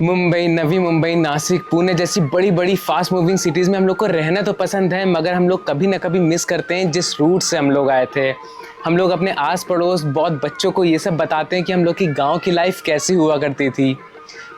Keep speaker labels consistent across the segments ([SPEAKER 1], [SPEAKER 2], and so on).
[SPEAKER 1] मुंबई, नवी मुंबई, नासिक, पुणे जैसी बड़ी बड़ी फास्ट मूविंग सिटीज़ में हम लोग को रहना तो पसंद है, मगर हम लोग कभी ना कभी मिस करते हैं जिस रूट से हम लोग आए थे। हम लोग अपने आस पड़ोस बहुत बच्चों को ये सब बताते हैं कि हम लोग की गांव की लाइफ कैसी हुआ करती थी,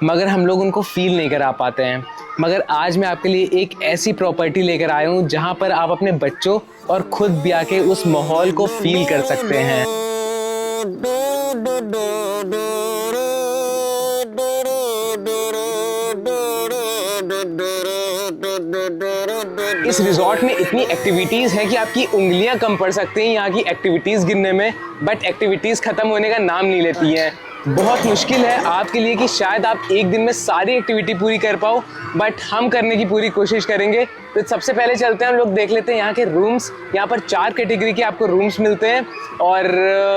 [SPEAKER 1] मगर हम लोग उनको फील नहीं करा पाते हैं। मगर आज मैं आपके लिए एक ऐसी प्रॉपर्टी लेकर आया हूँ जहाँ पर आप अपने बच्चों और खुद भी आके उस माहौल को फील कर सकते हैं। इस रिजॉर्ट में इतनी एक्टिविटीज़ हैं कि आपकी उंगलियां कम पड़ सकती हैं यहाँ की एक्टिविटीज़ गिनने में, बट एक्टिविटीज़ ख़त्म होने का नाम नहीं लेती हैं। बहुत मुश्किल है आपके लिए कि शायद आप एक दिन में सारी एक्टिविटी पूरी कर पाओ, बट हम करने की पूरी कोशिश करेंगे। तो सबसे पहले चलते हैं, हम लोग देख लेते हैं यहाँ के रूम्स। यहाँ पर 4 कैटेगरी के आपको रूम्स मिलते हैं और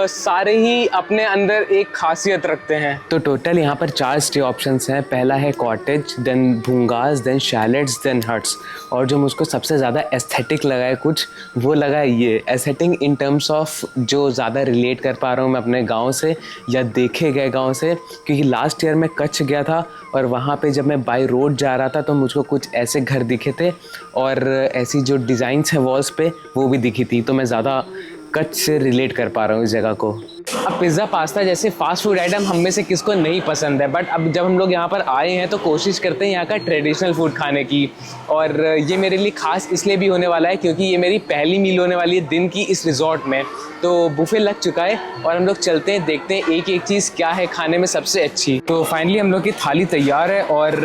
[SPEAKER 1] सारे ही अपने अंदर एक खासियत रखते हैं। तो टोटल यहाँ पर 4 स्टे ऑप्शंस हैं। पहला है cottage, then bhungas, then chalets, then huts. और जो मुझको सबसे ज़्यादा एस्थेटिक लगा है कुछ, वो लगा है ये एस्थेटिक इन टर्म्स ऑफ जो ज़्यादा रिलेट कर पा रहा हूँ मैं अपने गाँव से या देखे गए गाँव से, क्योंकि लास्ट ईयर मैं कच्छ गया था और वहाँ पे जब मैं बाई रोड जा रहा था तो मुझको कुछ ऐसे घर दिखे थे और ऐसी जो डिज़ाइंस हैं वॉल्स पे वो भी दिखी थी। तो मैं ज़्यादा कच्छ से रिलेट कर पा रहा हूँ इस जगह को। अब पिज़्ज़ा, पास्ता जैसे फास्ट फूड आइटम हम में से किसको नहीं पसंद है, बट अब जब हम लोग यहाँ पर आए हैं तो कोशिश करते हैं यहाँ का ट्रेडिशनल फूड खाने की। और ये मेरे लिए ख़ास इसलिए भी होने वाला है क्योंकि ये मेरी पहली मील होने वाली है दिन की इस रिजॉर्ट में। तो बुफे लग चुका है और हम लोग चलते हैं, देखते हैं एक एक चीज़ क्या है खाने में सबसे अच्छी। तो फाइनली हम लोग की थाली तैयार है और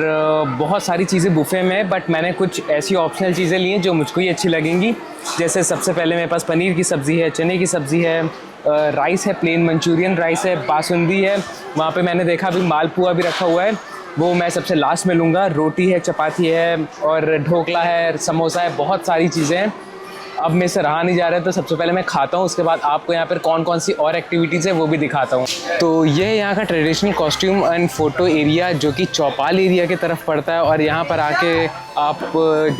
[SPEAKER 1] बहुत सारी चीज़ें बुफे में, बट मैंने कुछ ऐसी ऑप्शनल चीज़ें ली हैं जो मुझको ही अच्छी लगेंगी। जैसे सबसे पहले मेरे पास पनीर की सब्ज़ी है, चने की सब्ज़ी है, राइस है, प्लेन मंचूरियन राइस है, बासुंदी है, वहाँ पे मैंने देखा अभी मालपुआ भी रखा हुआ है, वो मैं सबसे लास्ट में लूँगा। रोटी है, चपाती है और ढोकला है, समोसा है, बहुत सारी चीज़ें हैं। अब मेरे से रहा नहीं जा रहा है तो सबसे पहले मैं खाता हूँ, उसके बाद आपको यहाँ पर कौन कौन सी और एक्टिविटीज़ है वो भी दिखाता हूँ। तो ये यहाँ का traditional costume and photo area जो कि चौपाल एरिया की तरफ पड़ता है, और यहाँ पर आके आप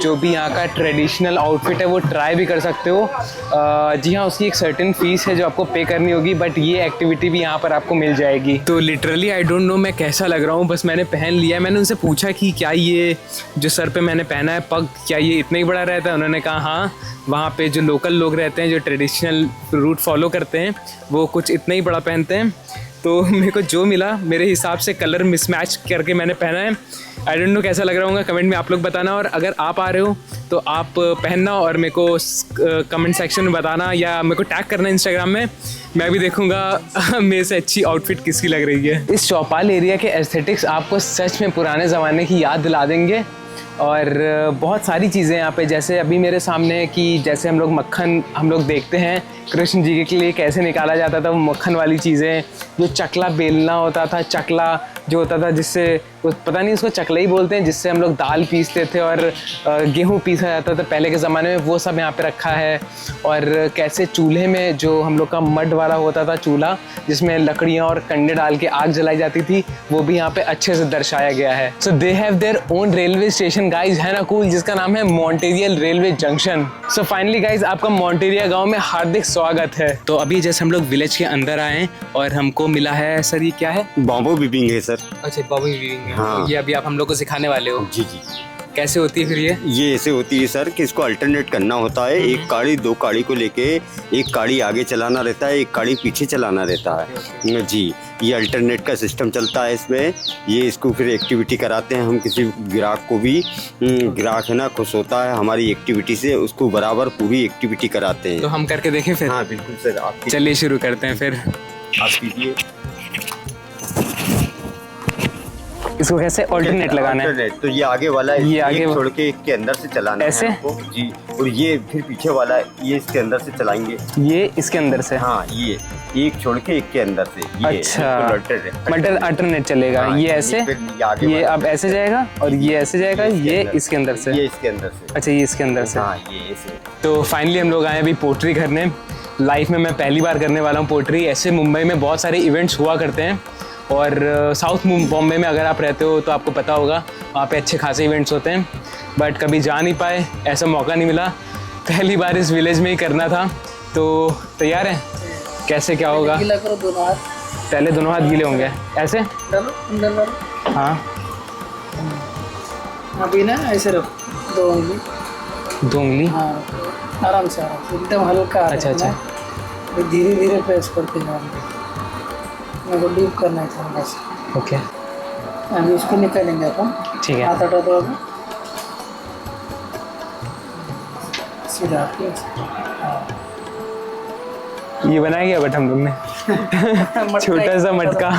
[SPEAKER 1] जो भी यहाँ का ट्रेडिशनल आउटफिट है वो ट्राई भी कर सकते हो। जी हाँ, उसकी एक सर्टेन फ़ीस है जो आपको पे करनी होगी, बट ये एक्टिविटी भी यहाँ पर आपको मिल जाएगी। तो लिटरली आई डोंट नो मैं कैसा लग रहा हूँ, बस मैंने पहन लिया है। मैंने उनसे पूछा कि क्या ये जो सर पे मैंने पहना है पग, क्या ये इतना ही बड़ा रहता है? उन्होंने कहा हाँ, वहाँ पे जो लोकल लोग रहते हैं जो ट्रेडिशनल रूट फॉलो करते हैं वो कुछ इतना ही बड़ा पहनते हैं। तो मेरे को जो मिला मेरे हिसाब से कलर मिसमैच करके मैंने पहना है। आई डोंट नो कैसा लग रहा होगा, कमेंट में आप लोग बताना। और अगर आप आ रहे हो तो आप पहनना और मेरे को कमेंट सेक्शन में बताना या मेरे को टैग करना इंस्टाग्राम में, मैं भी देखूंगा मेरे से अच्छी आउटफिट किसकी लग रही है। इस चौपाल एरिया के एस्थेटिक्स आपको सच में पुराने ज़माने की याद दिला देंगे। और बहुत सारी चीज़ें यहाँ पे, जैसे अभी मेरे सामने कि जैसे हम लोग मक्खन हम लोग देखते हैं कृष्ण जी के लिए कैसे निकाला जाता था, वो मक्खन वाली चीज़ें, जो चकला बेलना होता था, चकला जो होता था जिससे पता नहीं उसको चकला ही बोलते हैं, जिससे हम लोग दाल पीसते थे और गेहूँ पीसा जाता था पहले के ज़माने में, वो सब यहाँ पे रखा है। और कैसे चूल्हे में जो हम लोग का मड वाला होता था चूल्हा जिसमें लकड़ियाँ और कंडे डाल के आग जलाई जाती थी, वो भी यहाँ पे अच्छे से दर्शाया गया है। So they have their own railway station guys, है ना कूल, जिसका नाम है मॉन्टेरियल railway junction. So finally guys आपका मॉन्टेरिया गाँव में हार्दिक स्वागत है। तो अभी जैसे हम लोग विलेज के अंदर आए और हमको मिला है, सर ये क्या है?
[SPEAKER 2] बॉम्बो वीविंग है सर।
[SPEAKER 1] अच्छा, बॉम्बो वीविंग है।
[SPEAKER 2] हाँ।
[SPEAKER 1] ये अभी आप हम लोग को सिखाने वाले हो?
[SPEAKER 2] जी जी।
[SPEAKER 1] कैसे होती है फिर ये
[SPEAKER 2] ऐसे होती है सर कि इसको अल्टरनेट करना होता है। एक काड़ी 2 काड़ी को लेके एक काड़ी आगे चलाना रहता है, एक काड़ी पीछे चलाना रहता है जी। ये अल्टरनेट का सिस्टम चलता है इसमें। ये इसको फिर एक्टिविटी कराते हैं हम किसी ग्राहक को भी। ग्राहक है ना खुश होता है हमारी एक्टिविटी से, उसको बराबर पूरी एक्टिविटी कराते हैं।
[SPEAKER 1] तो हम करके देखें फिर?
[SPEAKER 2] हाँ बिल्कुल सर, आप
[SPEAKER 1] चलिए शुरू करते हैं फिर।
[SPEAKER 2] आप कीजिए।
[SPEAKER 1] इसको कैसे ऑल्टरनेट लगाना है?
[SPEAKER 2] तो ये आगे वाला है,
[SPEAKER 1] ये आगे
[SPEAKER 2] छोड़ के इसके अंदर से चलाना
[SPEAKER 1] ऐसे
[SPEAKER 2] है आपको जी। और ये फिर पीछे वाला है, ये इसके अंदर से चलाएंगे।
[SPEAKER 1] ये इसके अंदर से?
[SPEAKER 2] हाँ, ये एक छोड़ के एक के अंदर से। ये
[SPEAKER 1] अच्छा, अल्टरनेट चलेगा।
[SPEAKER 2] हाँ,
[SPEAKER 1] ये ऐसे, ये अब ऐसे जाएगा और ये ऐसे जाएगा, ये इसके अंदर से,
[SPEAKER 2] ये इसके अंदर से।
[SPEAKER 1] अच्छा, ये इसके अंदर से।
[SPEAKER 2] हाँ, ये ऐसे।
[SPEAKER 1] तो फाइनली हम लोग आए अभी पोट्री करने। लाइफ में मैं पहली बार करने वाला हूँ पोट्री। ऐसे मुंबई में बहुत सारे इवेंट्स हुआ करते हैं और साउथ बॉम्बे में अगर आप रहते हो तो आपको पता होगा वहाँ पे अच्छे खासे इवेंट्स होते हैं, बट कभी जा नहीं पाए, ऐसा मौका नहीं मिला। पहली बार इस विलेज में ही करना था। तो तैयार है? कैसे क्या होगा?
[SPEAKER 3] गीला करो दोनों हाथ।
[SPEAKER 1] पहले दोनों हाथ गीले होंगे ऐसे।
[SPEAKER 3] डालो अंदर डालो।
[SPEAKER 1] हाँ
[SPEAKER 3] अभी ना ऐसे रख 2 उंगली,
[SPEAKER 1] 2 उंगली।
[SPEAKER 3] हाँ आराम से एकदम हल्का।
[SPEAKER 1] अच्छा, अच्छा।
[SPEAKER 3] धीरे धीरे प्रेस करते जाओ। मेरे को डीप करना है थोड़ा सा।
[SPEAKER 1] ओके,
[SPEAKER 3] अभी इसको निकालेंगे अपन।
[SPEAKER 1] ठीक है।
[SPEAKER 3] हाथ हटा दो अभी, सीधा
[SPEAKER 1] ये बनाया गया बट हम लोग ने छोटा सा मटका।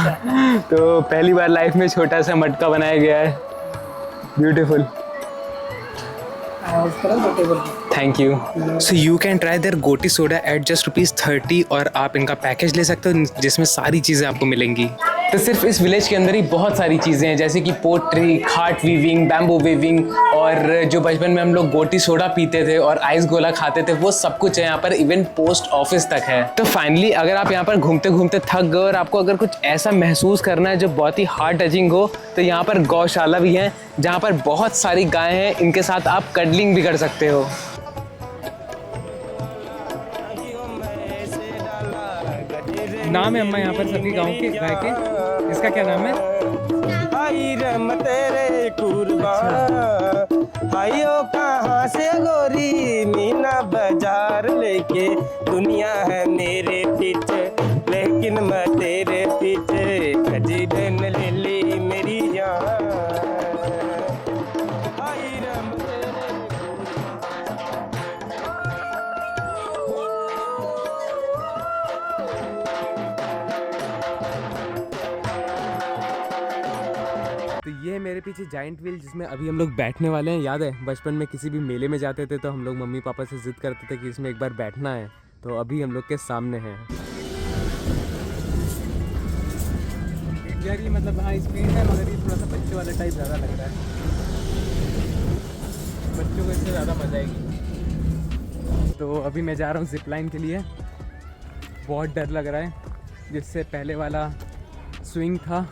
[SPEAKER 1] तो पहली बार लाइफ में छोटा सा मटका बनाया गया है। Beautiful, thank you. So you can try their goti soda at just ₹30 और आप इनका पैकेज ले सकते हो जिसमें सारी चीज़ें आपको मिलेंगी। तो सिर्फ इस विलेज के अंदर ही बहुत सारी चीज़ें हैं, जैसे कि पोट्री, खाट वीविंग, बैम्बू वीविंग, और जो बचपन में हम लोग गोटी सोडा पीते थे और आइस गोला खाते थे, वो सब कुछ है यहाँ पर। इवन पोस्ट ऑफिस तक है। तो फाइनली अगर आप यहाँ पर घूमते घूमते थक गए और आपको अगर कुछ ऐसा महसूस करना है जो बहुत ही हार्ट टचिंग हो, तो यहाँ पर गौशाला भी है जहाँ पर बहुत सारी गायें हैं। इनके साथ आप कडलिंग भी कर सकते हो। नाम है अम्मा यहाँ पर सभी गाँव के गाय के, इसका क्या नाम है?
[SPEAKER 4] आई रम तेरे कुर्बान, आयो कहाँ से गोरी, मीना बाजार लेके दुनिया है मेरे पीछे, लेकिन मैं तेरे पीछे खजी दिन ले ली मेरी जान। आई रम तेरे
[SPEAKER 1] तो ये है मेरे पीछे जाइंट व्हील जिसमें अभी हम लोग बैठने वाले हैं। याद है बचपन में किसी भी मेले में जाते थे तो हम लोग मम्मी पापा से जिद करते थे कि इसमें एक बार बैठना है, तो अभी हम लोग के सामने है। एग्जैक्टली, मतलब हाँ स्पीड है, मगर ये थोड़ा सा बच्चे वाला टाइप ज़्यादा लग रहा है। बच्चों को इससे ज़्यादा मजा आएगी। तो अभी मैं जा रहा हूँ जिप लाइन के लिए। बहुत डर लग रहा है, जिससे पहले वाला स्विंग था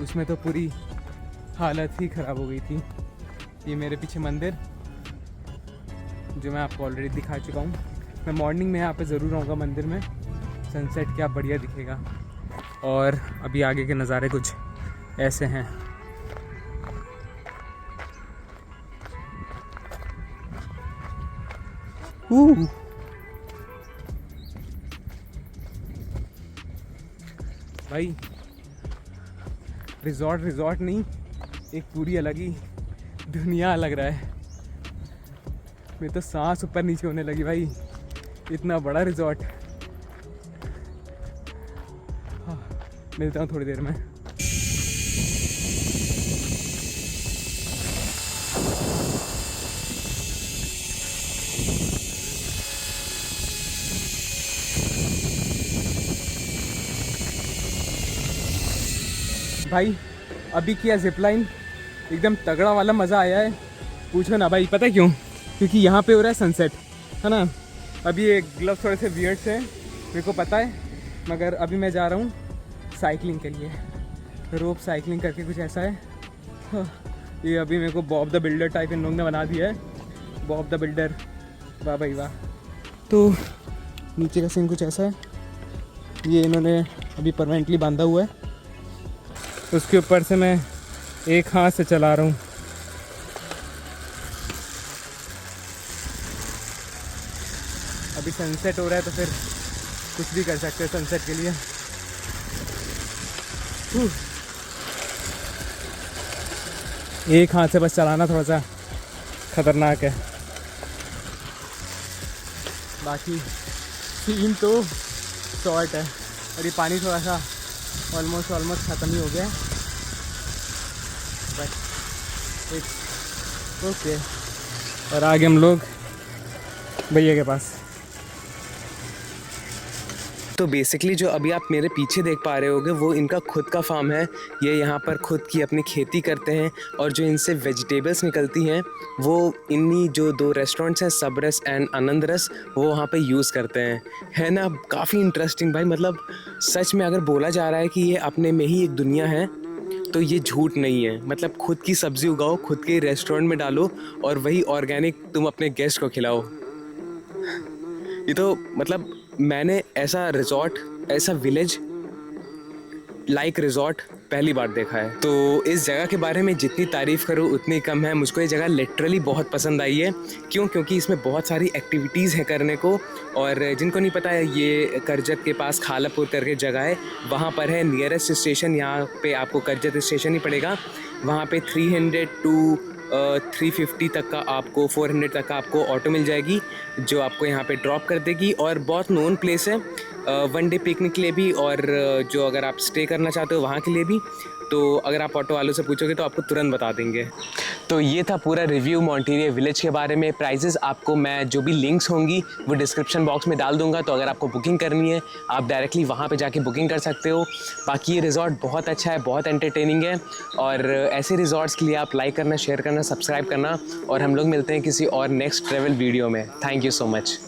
[SPEAKER 1] उसमें तो पूरी हालत ही ख़राब हो गई थी। ये मेरे पीछे मंदिर जो मैं आपको ऑलरेडी दिखा चुका हूँ। मैं मॉर्निंग में यहाँ पे ज़रूर आऊँगा मंदिर में, सनसेट क्या बढ़िया दिखेगा। और अभी आगे के नज़ारे कुछ ऐसे हैं। भाई रिजॉर्ट नहीं, एक पूरी अलग ही दुनिया लग रहा है। मेरी तो सांस ऊपर नीचे होने लगी भाई, इतना बड़ा रिजॉर्ट। हाँ, मिलता हूँ थोड़ी देर में। भाई अभी किया जिपलाइन, एकदम तगड़ा वाला मज़ा आया है, पूछो ना भाई। पता है क्यों? क्योंकि यहाँ पे हो रहा है सनसेट, है ना। अभी ये ग्लव्स थोड़े से वियर्ड से मेरे को पता है, मगर अभी मैं जा रहा हूँ साइकिलिंग के लिए। रोप साइकिलिंग करके कुछ ऐसा है। ये अभी मेरे को Bob the builder type in लोगों ने बना दिया है। बॉब द बिल्डर, वाह भाई वाह। तो नीचे का सीन कुछ ऐसा है, ये इन्होंने अभी परमानेंटली बांधा हुआ है। उसके ऊपर से मैं एक हाथ से चला रहा हूँ। अभी सनसेट हो रहा है तो फिर कुछ भी कर सकते हैं सनसेट के लिए। एक हाथ से बस चलाना थोड़ा सा खतरनाक है, बाकी सीन तो शॉर्ट है। और ये पानी थोड़ा सा ऑलमोस्ट ख़त्म ही हो गया है, बट इट्स ओके। और आगे हम लोग भैया के पास। तो बेसिकली जो अभी आप मेरे पीछे देख पा रहे होगे वो इनका खुद का फार्म है। ये यहाँ पर खुद की अपनी खेती करते हैं और जो इनसे वेजिटेबल्स निकलती हैं वो इन्हीं जो 2 रेस्टोरेंट्स हैं, सबरस एंड आनंद रस, वो वहाँ पे यूज़ करते हैं। है ना काफ़ी इंटरेस्टिंग भाई। मतलब सच में अगर बोला जा रहा है कि ये अपने में ही एक दुनिया है तो ये झूठ नहीं है। मतलब खुद की सब्ज़ी उगाओ, खुद के रेस्टोरेंट में डालो और वही ऑर्गेनिक तुम अपने गेस्ट को खिलाओ। ये तो मतलब मैंने ऐसा रिजॉर्ट, ऐसा विलेज लाइक रिजॉर्ट पहली बार देखा है। तो इस जगह के बारे में जितनी तारीफ़ करूँ उतनी कम है। मुझको ये जगह लिटरली बहुत पसंद आई है। क्यों? क्योंकि इसमें बहुत सारी एक्टिविटीज़ हैं करने को। और जिनको नहीं पता है, ये करजत के पास खालापुर करके जगह है, वहाँ पर है नियरेस्ट स्टेशन। यहाँ पे आपको करजत स्टेशन ही पड़ेगा। वहाँ पे 300 टू 350 तक का आपको 400 तक का आपको ऑटो मिल जाएगी, जो आपको यहाँ पे ड्रॉप कर देगी। और बहुत नोन प्लेस है वन डे पिकनिक के लिए भी, और जो अगर आप स्टे करना चाहते हो वहाँ के लिए भी। तो अगर आप ऑटो वालों से पूछोगे तो आपको तुरंत बता देंगे। तो ये था पूरा रिव्यू मोंटेरियो विलेज के बारे में। प्राइजेस आपको मैं जो भी लिंक्स होंगी वो डिस्क्रिप्शन बॉक्स में डाल दूंगा। तो अगर आपको बुकिंग करनी है आप डायरेक्टली वहाँ पे जाके बुकिंग कर सकते हो। बाकी ये रिज़ॉर्ट बहुत अच्छा है, बहुत एंटरटेनिंग है। और ऐसे रिज़ॉर्ट्स के लिए आप लाइक करना, शेयर करना, सब्सक्राइब करना। और हम लोग मिलते हैं किसी और नेक्स्ट ट्रैवल वीडियो में। Thank you so much.